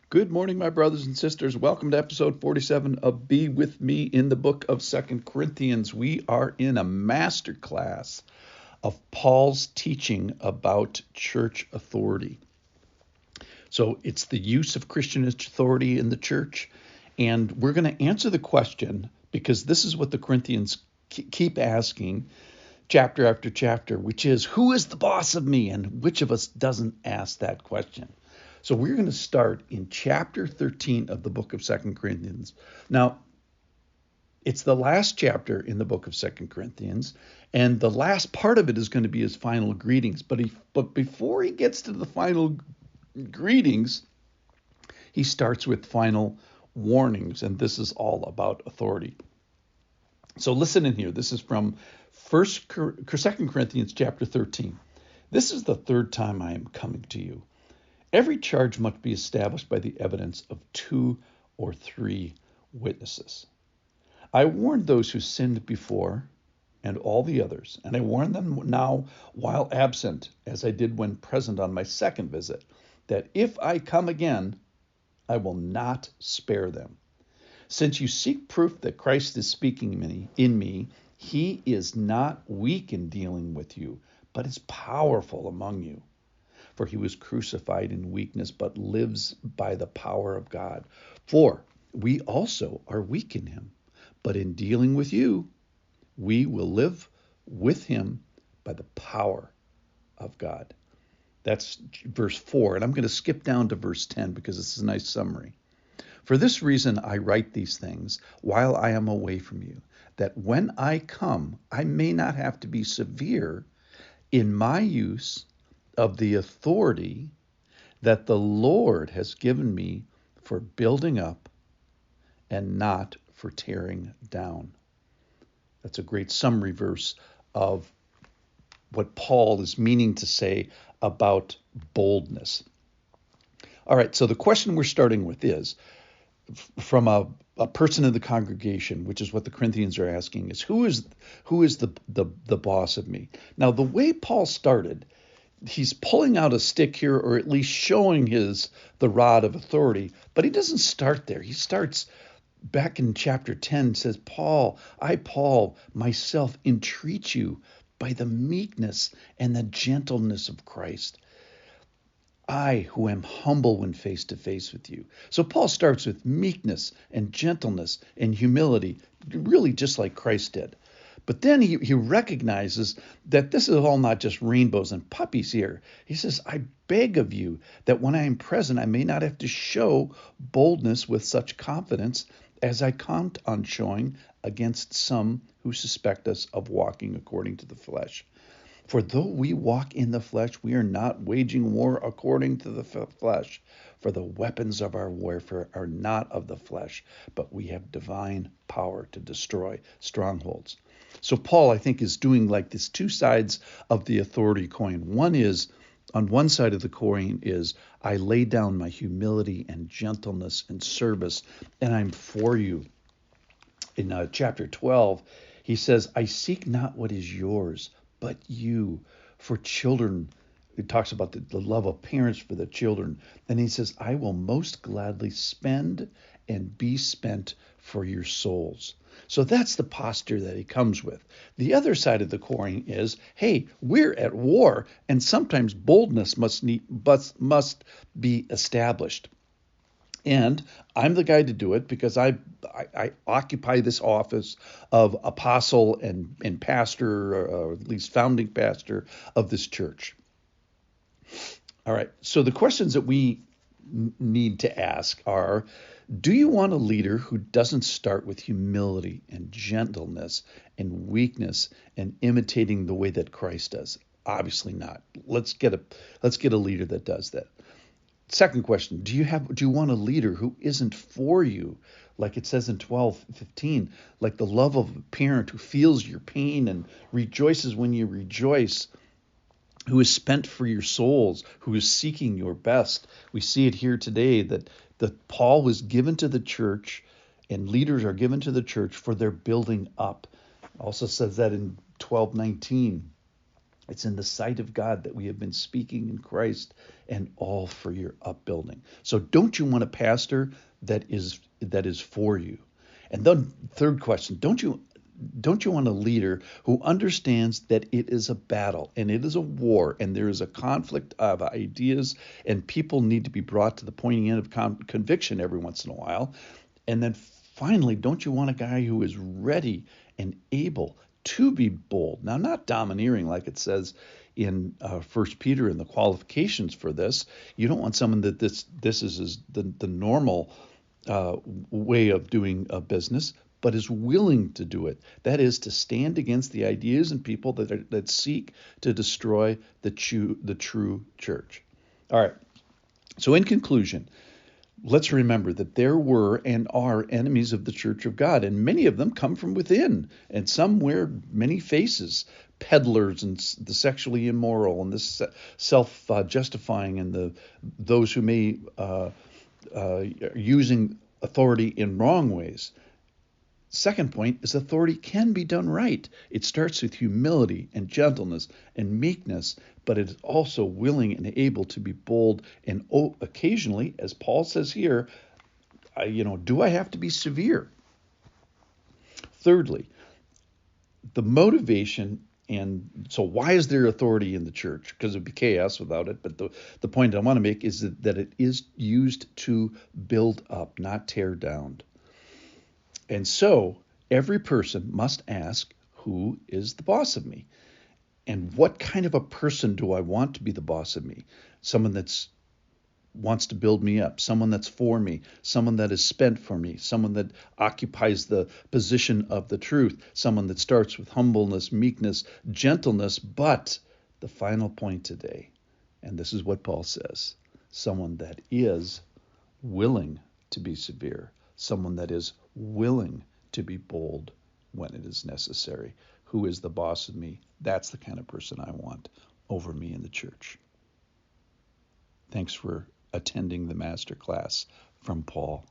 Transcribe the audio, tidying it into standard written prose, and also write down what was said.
Good morning, my brothers and sisters. Welcome to episode 47 of Be With Me in the book of 2 Corinthians. We are in a masterclass of Paul's teaching about church authority. So it's the use of Christian authority in the church. And we're going to answer the question because this is what the Corinthians keep asking chapter after chapter, which is, who is the boss of me? And which of us doesn't ask that question? So we're going to start in chapter 13 of the book of 2 Corinthians. Now, it's the last chapter in the book of 2 Corinthians, and the last part of it is going to be his final greetings. But before he gets to the final greetings, he starts with final warnings, and this is all about authority. So listen in here. This is from 2 Corinthians chapter 13. This is the third time I am coming to you. Every charge must be established by the evidence of 2 or 3 witnesses. I warned those who sinned before and all the others, and I warn them now while absent, as I did when present on my second visit, that if I come again, I will not spare them. Since you seek proof that Christ is speaking in me, he is not weak in dealing with you, but is powerful among you. For he was crucified in weakness, but lives by the power of God. For we also are weak in him, but in dealing with you, we will live with him by the power of God. That's verse 4, and I'm going to skip down to verse 10 because this is a nice summary. For this reason I write these things while I am away from you, that when I come, I may not have to be severe in my use of the authority that the Lord has given me for building up and not for tearing down. That's a great summary verse of what Paul is meaning to say about boldness. All right, so the question we're starting with is from a person in the congregation, which is what the Corinthians are asking, is who is the boss of me? Now, the way Paul started, he's pulling out a stick here, or at least showing the rod of authority, but he doesn't start there. He starts back in chapter 10, says, I, Paul, myself entreat you by the meekness and the gentleness of Christ. I, who am humble when face to face with you. So Paul starts with meekness and gentleness and humility, really just like Christ did. But then he recognizes that this is all not just rainbows and puppies here. He says, I beg of you that when I am present, I may not have to show boldness with such confidence as I count on showing against some who suspect us of walking according to the flesh. For though we walk in the flesh, we are not waging war according to the flesh. For the weapons of our warfare are not of the flesh, but we have divine power to destroy strongholds. So Paul, I think, is doing like this two sides of the authority coin. One is, on one side of the coin is, I lay down my humility and gentleness and service, and I'm for you. In chapter 12, he says, I seek not what is yours, but you. For children, it talks about the love of parents for the children. And he says, I will most gladly spend and be spent for your souls. So that's the posture that he comes with. The other side of the coin is, hey, we're at war, and sometimes boldness must be established. And I'm the guy to do it because I occupy this office of apostle and pastor, or at least founding pastor of this church. All right, so the questions that we need to ask are, do you want a leader who doesn't start with humility and gentleness and weakness and imitating the way that Christ does? Obviously not. Let's get a leader that does that. Second question, do you want a leader who isn't for you, like it says in 12:15, like the love of a parent who feels your pain and rejoices when you rejoice, who is spent for your souls, who is seeking your best? We see it here today that Paul was given to the church, and leaders are given to the church for their building up. It also says that in 12:19. It's in the sight of God that we have been speaking in Christ, and all for your upbuilding. So don't you want a pastor that is for you? And then third question, don't you want a leader who understands that it is a battle and it is a war and there is a conflict of ideas and people need to be brought to the pointy end of conviction every once in a while? And then finally, don't you want a guy who is ready and able to be bold? Now, not domineering like it says in 1 Peter in the qualifications for this. You don't want someone that this is the normal way of doing business, but is willing to do it. That is to stand against the ideas and people that seek to destroy the true church. All right. So in conclusion, let's remember that there were and are enemies of the church of God, and many of them come from within, and some wear many faces. Peddlers and the sexually immoral and the self-justifying and those who may using authority in wrong ways. Second point is authority can be done right. It starts with humility and gentleness and meekness, but it is also willing and able to be bold and occasionally, as Paul says here, do I have to be severe? Thirdly, the motivation, and so why is there authority in the church? Because it would be chaos without it. But the point I want to make is that it is used to build up, not tear down. And so every person must ask, who is the boss of me? And what kind of a person do I want to be the boss of me? Someone that wants to build me up, someone that's for me, someone that is spent for me, someone that occupies the position of the truth, someone that starts with humbleness, meekness, gentleness, but the final point today, and this is what Paul says, someone that is willing to be severe, someone that is willing to be bold when it is necessary. Who is the boss of me? That's the kind of person I want over me in the church. Thanks for attending the masterclass from Paul.